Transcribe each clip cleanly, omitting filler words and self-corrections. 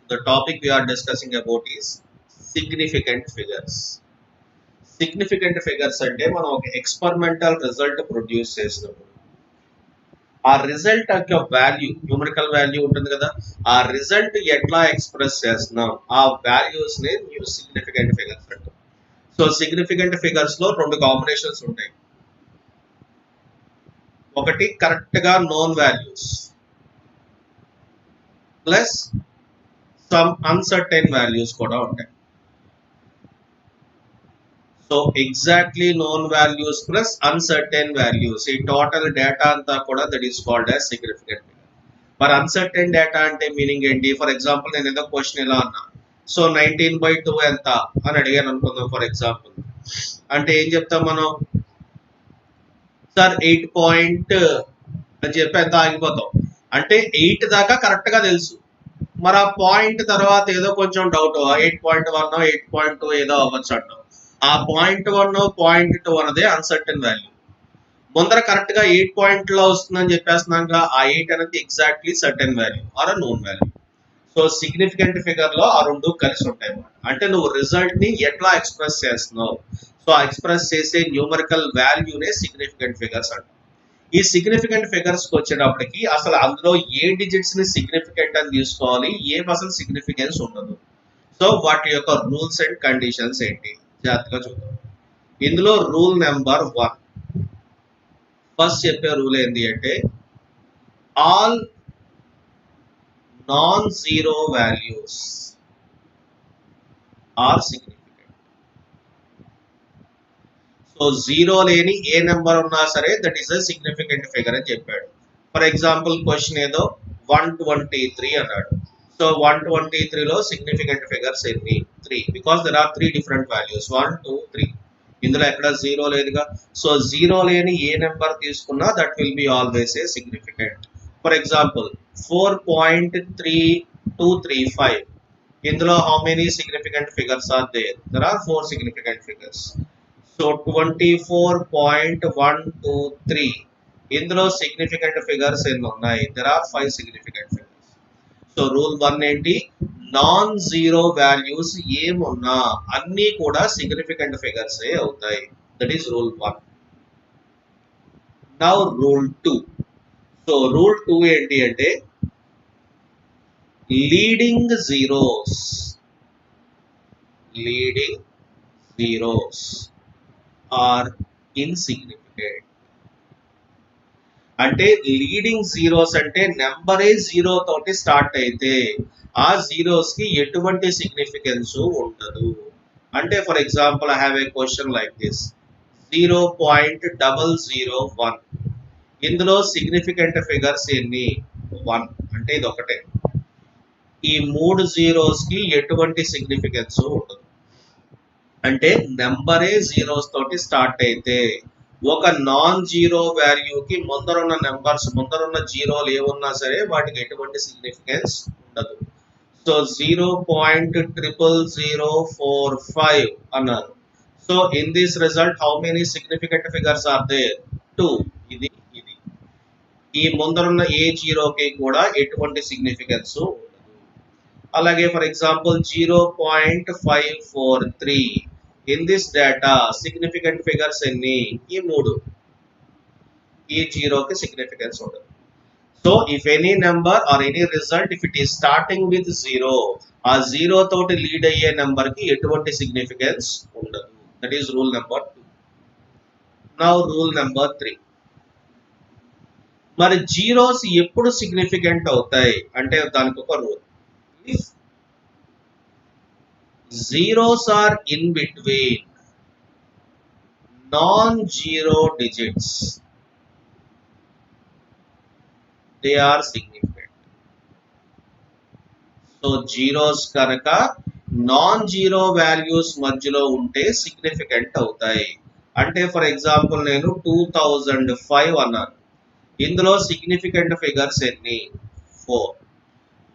The topic we are discussing about is significant figures. Significant figures అంటే మనం ఒక experimental result produce చేసినప్పుడు ఆ రిజల్ట్ యొక్క వాల్యూ న్యూమరికల్ వాల్యూ ఉంటుంది కదా, ఆ రిజల్ట్ ఎట్లా ఎక్స్ప్రెస్ చేస్తున్నాం ఆ వాల్యూస్ ని సిగ్నిఫికెంట్ ఫిగర్స్ అంటాం. సో సిగ్నిఫికెంట్ ఫిగర్స్ లో రెండు కాంబినేషన్స్ ఉంటాయి. ఒకటి కరెక్ట్ గా known values plus some uncertain values కూడా ఉంటాయి. So exactly known values plus uncertain values, ఈ టోటల్ డేటా అంతా కూడా that is called as significant figure. మరి అన్సర్టైన్ డేటా అంటే మీనింగ్ ఏంటి? ఫర్ ఎగ్జాంపుల్ నేను ఏదో క్వశ్చన్ ఇలా అన్నా, సో 19/2 ఎంత అని అడిగాను అనుకుందాం ఫర్ ఎగ్జాంపుల్. అంటే ఏం చెప్తాం మనం? సార్ 8 పాయింట్ అని చెప్పి ఎంత ఆగిపోతాం. అంటే 8 దాకా కరెక్ట్ గా తెలుసు, మరి ఆ పాయింట్ తర్వాత ఏదో కొంచెం డౌట్, 8.1 8.2 ఏదో అవ్వచ్చు అంటాం. ఆ 0.1 0.2 అన్నదే అన్సర్టన్ వాల్యూ. ముందర కరెక్ట్ గా 8 పాయింట్ లో వస్తుందని చెప్పేస్తున్నాక ఆ 8 అనేది exactly certain value or known value. So significant figure లో ఆ రెండు కలిసి ఉంటాయి అన్నమాట. అంటే నువ్వు రిజల్ట్ ని ఎట్లా ఎక్స్ప్రెస్ చేస్తున్నావు, సో ఆ ఎక్స్ప్రెస్ చేసే న్యూమరికల్ వాల్యూనే సిగ్నిఫికెంట్ ఫిగర్స్ అంటాం. ఈ సిగ్నిఫికెంట్ ఫిగర్స్ కి వచ్చేటప్పటికి అసలు అందులో ఏ డిజిట్స్ ని సిగ్నిఫికెంట్ అని తీసుకోవాలి, ఏ అసలు సిగ్నిఫికెన్స్ ఉండదు. సో వాటి యొక్క రూల్స్ అండ్ కండిషన్స్ ఏంటి జాగ్రత్తగా చూద్దాం. ఇందులో రూల్ నెంబర్ 1, ఫస్ట్ చెప్పే రూల్ ఏంటి అంటే all non zero values are significant. So zero లేని ఏ నెంబర్ ఉన్నా సరే that is a significant figure అని చెప్పాడు. ఫర్ ఎగ్జాంపుల్ క్వశ్చన్ ఏదో 123 అన్నాడు. సో 123 లో సిగ్నిఫికెంట్ ఫిగర్స్ ఎన్ని? 3, because there are 3 different values 1 2 3. ఇందులో ఎక్కడ జీరో లేదుగా. సో జీరో లేని ఏ నెంబర్ తీసుకున్నా that will be always a significant. For example 4.3235, ఇందులో how many significant figures are there? There are 4 significant figures. So 24.123, ఇందులో సిగ్నిఫికెంట్ ఫిగర్స్ ఎన్ని ఉన్నాయి? There are 5 significant figures. So rule 1 ఏంటి? Non zero values ఏమున్నా అన్ని కూడా significant figures అవుతాయి. That is rule 1. Now rule 2. So rule 2 ఏంటి అంటే లీడింగ్ జీరోస్ ఆర్ ఇన్సిగ్నిఫికెంట్. అంటే లీడింగ్ జీరోస్ అంటే నెంబరే జీరో తోటి స్టార్ట్ అయితే ఆ జీరోస్ కి ఎటువంటి సిగ్నిఫికెన్స్ ఉండదు. అంటే for example I have a question like this 0.001, ఇందులో సిగ్నిఫికెంట్ ఫిగర్స్ ఎన్ని? 1, అంటే ఇది ఒకటే. ఈ 3 జీరోస్ కి ఎటువంటి సిగ్నిఫికెన్స్ ఉండదు. అంటే నెంబరే జీరోస్ తోటి స్టార్ట్ అయితే ఒక నాన్ జీరో వాల్యూకి ముందరున్న నెంబర్స్, ముందరున్న జీరోలు ఏమున్నా సరే వాటికి ఎటువంటి సిగ్నిఫికెన్స్ ఉండదు. సో 0.00045 అన్నారు. So in this result how many significant figures are there? 2. ఇది ఈ ముందరున్న ఏ జీరోకి కూడా ఎటువంటి సిగ్నిఫికెన్స్ ఉండదు. అలాగే for example 0.543, in this data significant figures ఎన్ని? ఈ 3. ఈ జీరోకి సిగ్నిఫికెన్స్ ఉండదు. So if any number or any result if it is starting with 0, ఆ జీరో తోటి లీడ్ అయ్యే నెంబర్ కి ఎటువంటి సిగ్నిఫికెన్స్ ఉండదు. That is rule number 2. Now rule number 3. మరి జీరోస్ ఎప్పుడు సిగ్నిఫికెంట్ అవుతాయి అంటే దానికి ఒక rule. If zeros are in between non zero digits they are significant. So zeros కనుక నాన్ జీరో వాల్యూస్ మధ్యలో ఉంటే సిగ్నిఫికెంట్ అవుతాయి. అంటే ఫర్ ఎగ్జాంపుల్ నేను 2005 అన్నాను, ఇందులో సిగ్నిఫికెంట్ ఫిగర్స్ ఎన్ని? 4.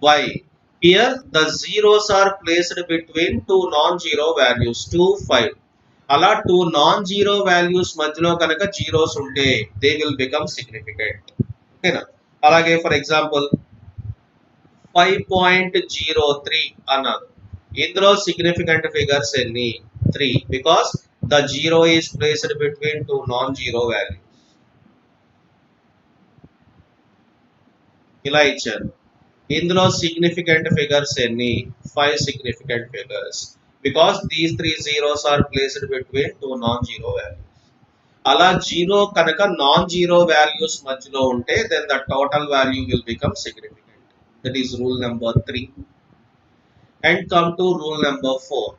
Why? Here the zeros are placed between 2 non zero values 2 5. అలా 2 నాన్ జీరో వాల్యూస్ మధ్యలో కనుక జీరోస్ ఉంటే దే విల్ బికమ్ సిగ్నిఫికెంట్. ఓకేనా? అలాగే ఫర్ ఎగ్జాంపుల్ 5.03 అన్నారు. ఇందులో సిగ్నిఫికెంట్ ఫిగర్స్ ఎన్ని? 3, because the zero is placed between two non zero values. ఇలా ఇచ్చారు. ఇందులో సిగ్నిఫికెంట్ ఫిగర్స్ ఎన్ని? 5 significant figures, because these 3 zeros are placed between two non zero values. అలా జీరో కనుక నాన్ జీరో వాల్యూస్ మధ్యలో ఉంటే then the total value will become significant. That is rule number 3. And come to rule number 4.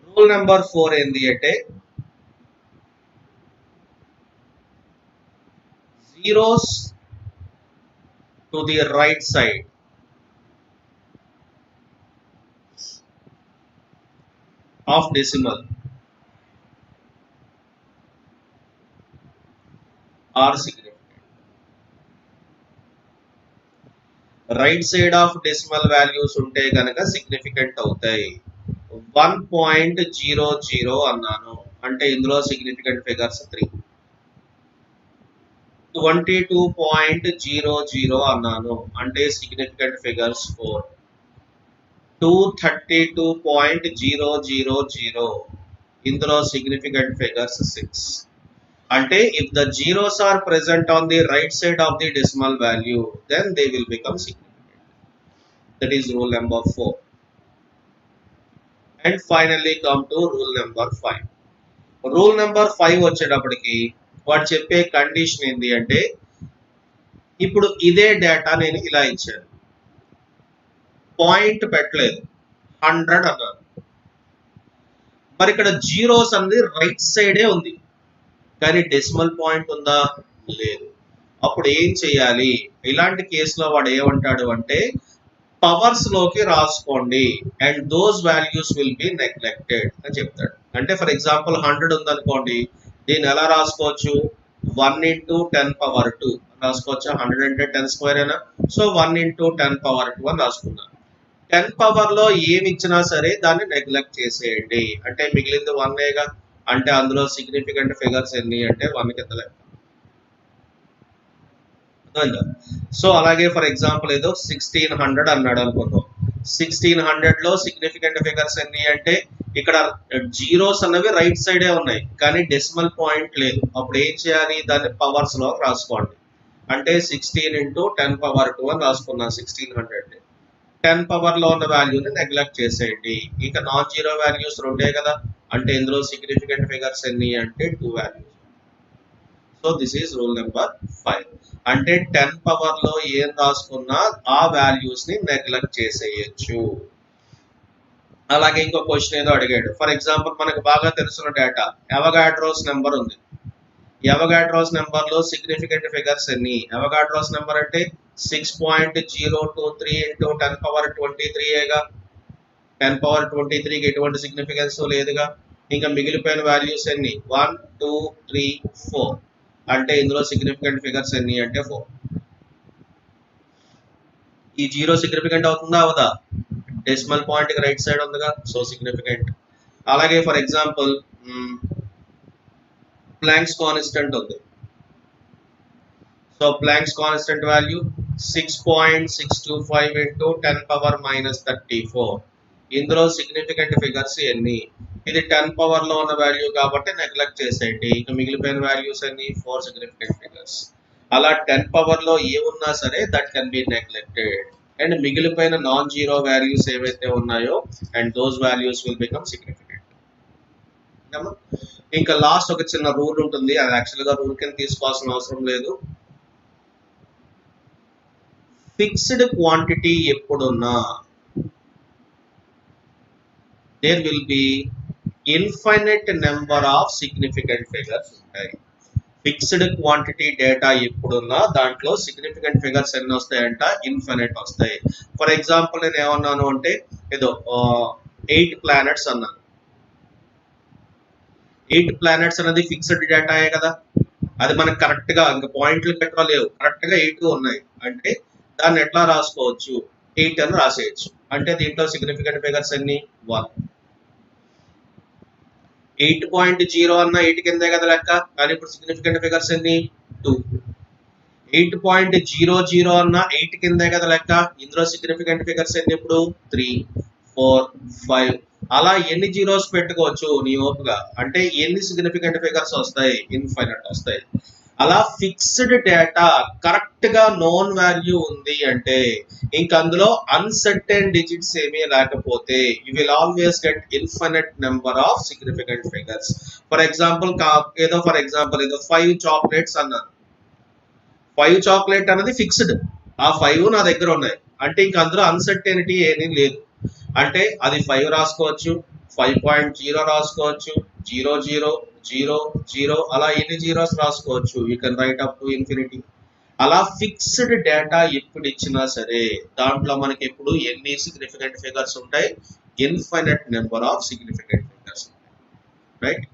Rule number 4 ఏంది అంటే zeros to the right side of decimal are significant. Right side of decimal values ఉంటే కనుక significant అవుతాయి. 1.00 అన్నాను అంటే ఇందులో significant figures 3. 22.00 అన్నాను అంటే సిగ్నిఫికెంట్ ఫిగర్స్ 4. 232.000 ఇందులో సిగ్నిఫికెంట్ ఫిగర్స్ 6. అంటే if the zeros are present on the right side of the decimal value, then they will become significant. That is rule number 4. And finally come to rule number 5. Rule number 5 వచ్చేటప్పటికి వాడు చెప్పే condition ఏంటి అంటే ఇప్పుడు ఇదే data నేను ఇలా ఇచ్చాను, పాయింట్ పెట్టలేదు, 100 అన్నాను. మరి ఇక్కడ జీరోస్ అనేది రైట్ సైడే ఉంది కానీ డెసిమల్ పాయింట్ ఉందా? లేదు. అప్పుడు ఏం చేయాలి? ఇలాంటి కేసులో వాడు ఏమంటాడు అంటే పవర్స్ లోకి రాసుకోండి and those values will be neglected అని చెప్తాడు. అంటే ఫర్ ఎగ్జాంపుల్ 100 ఉందనుకోండి, దీన్ని ఎలా రాసుకోవచ్చు? 1 into 10 power 2 రాసుకోవచ్చా? 100 అంటే 10 స్క్వేర్ అయినా, సో 1 into 10 power 2 అని రాసుకున్నాను. 10 పవర్ లో ఏమి ఇచ్చినా సరే దాన్ని నెగ్లెక్ట్ చేసేయండి అంటే మిగిలింది 1ఏగా. అంటే అందులో సిగ్నిఫికెంట్ ఫిగర్స్ ఎన్ని అంటే 1 కింద లెక్క. సో అలాగే ఫర్ ఎగ్జాంపుల్ ఏదో 1600 అన్నాడు అనుకుందాం. 1600 లో సిగ్నిఫికెంట్ ఫిగర్స్ ఎన్ని అంటే ఇక్కడ జీరోస్ అన్నవి రైట్ సైడే ఉన్నాయి కానీ డెసిమల్ పాయింట్ లేదు. అప్పుడు ఏం చేయాలి? దాన్ని పవర్స్ లో రాసుకోండి. అంటే 16 into 10 power 2 అని రాసుకున్నాను 1600. 10 పవర్ లో ఉన్న వాల్యూని నెగ్లెక్ట్ చేసేయండి. ఇంకా నాన్ జీరో వాల్యూస్ 2 కదా, అంటే ఇందులో సిగ్నిఫికెంట్ ఫిగర్స్ ఎన్ని అంటే 2 values. So this is rule number 5. అంటే 10 పవర్ లో ఏం రాసుకున్నా ఆ వాల్యూస్ ని నెగ్లెక్ట్ చేసేయచ్చు. అలాగే ఇంకో క్వశ్చన్ ఏదో అడిగాడు. ఫర్ ఎగ్జాంపుల్ మనకు బాగా తెలిసిన డేటా అవగాడ్రోస్ నెంబర్ ఉంది. అవగాడ్రోస్ నెంబర్ లో సిగ్నిఫికెంట్ ఫిగర్స్ ఎన్ని? అవగాడ్రోస్ నెంబర్ అంటే 6.023 into 10 power 23గా. 10 power 23కి ఎటువంటి సిగ్నిఫికెన్స్ లేదుగా. ఇంకా మిగిలిపోయిన వాల్యూస్ ఎన్ని? 1 2 3 4 అంటే ఇందులో సిగ్నిఫికెంట్ ఫిగర్స్ ఎన్ని అంటే 4. ఈ జీరో సిగ్నిఫికెంట్ అవుతుందా అవదా? డెసిమల్ పాయింట్ కి రైట్ సైడ్ ఉందిగా, సో సిగ్నిఫికెంట్. అలాగే ఫర్ ఎగ్జాంపుల్ ప్లాంక్స్ కాన్స్టెంట్ ఉంది. So planks constant value 6.625 into 10 power minus 34. ఇందులో సిగ్నిఫికెంట్ ఫిగర్స్ ఎన్ని? ఇది 10 పవర్ లో ఉన్న వాల్యూ కాబట్టి నెగ్లెక్ట్ చేసేయండి. ఇంకా మిగిలిపోయిన వాల్యూస్ ఎన్ని? 4 సిగ్నిఫికెంట్ ఫిగర్స్. అలా 10 పవర్ లో ఏమున్నా సరే that can be neglected and మిగిలిపోయిన నాన్ జీరో వాల్యూస్ ఏవైతే ఉన్నాయో and those values will become significant. ఇంకా లాస్ట్ ఒక చిన్న రూల్ ఉంటుంది, అది యాక్చువల్ గా రూల్ కింద తీసుకోవాల్సిన అవసరం లేదు. ఫిక్స్డ్ క్వాంటిటీ ఎప్పుడున్నా there will be infinite number of significant figures ఉంటాయి. ఫిక్స్డ్ క్వాంటిటీ డేటా ఎప్పుడున్నా దాంట్లో సిగ్నిఫికెంట్ ఫిగర్స్ ఎన్ని వస్తాయంట? ఇన్ఫినిట్ వస్తాయి. ఫర్ ఎగ్జాంపుల్ నేను ఏమన్నాను అంటే ఏదో 8 planets అన్నాను. 8 planets అనేది ఫిక్స్డ్ డేటాయే కదా, అది మనకు కరెక్ట్ గా ఇంకా పాయింట్లు పెట్టడం లేవు, కరెక్ట్ గా 8 ఉన్నాయి అంటే దాన్ని ఎట్లా రాసుకోవచ్చు? 8 అని రాసేయచ్చు. అంటే దీంట్లో సిగ్నిఫికెంట్ ఫిగర్స్ ఎన్ని? 1. 8.0 అన్న 8 కిందే కదా లెక్క, కానీ ఇప్పుడు సిగ్నిఫికెంట్ ఫిగర్స్ ఎన్ని? 2. 8.00 అన్న 8 కిందే కదా లెక్క. ఇందులో సిగ్నిఫికెంట్ ఫిగర్స్ ఎన్ని ఇప్పుడు 3, 4, 5 అలా ఎన్ని జీరోస్ పెట్టుకోవచ్చు నీ ఓపుగా. అంటే ఎన్ని సిగ్నిఫికెంట్ ఫిగర్స్ వస్తాయి, ఇన్ఫైనట్ వస్తాయి. అలా ఫిక్స్డ్ డేటా కరెక్ట్ గా నోన్ వాల్యూ ఉంది అంటే ఇంక అందులో అన్సర్టెన్ డిజిట్స్ ఏమీ లేకపోతే you will always get infinite number of significant figures. For example ఏదో 5 చాక్లెట్స్ అన్నారు. 5 చాక్లెట్ అనేది ఫిక్స్డ్, ఆ 5 నా దగ్గర ఉన్నాయి అంటే ఇంక అందులో అన్సర్టెనిటీ ఏమీ లేదు. అంటే అది 5 రాసుకోవచ్చు, 5.0 రాసుకోవచ్చు, 0000 అలా ఎన్ని జీరోస్ రాసుకోవచ్చు. You can write up to infinity. అలా ఫిక్స్డ్ డేటా ఎప్పుడు ఇచ్చినా సరే దాంట్లో మనకి ఎప్పుడు ఎన్ని సిగ్నిఫికెంట్ ఫిగర్స్ ఉంటాయి, infinite number of significant figures ఉంటాయి. రైట్.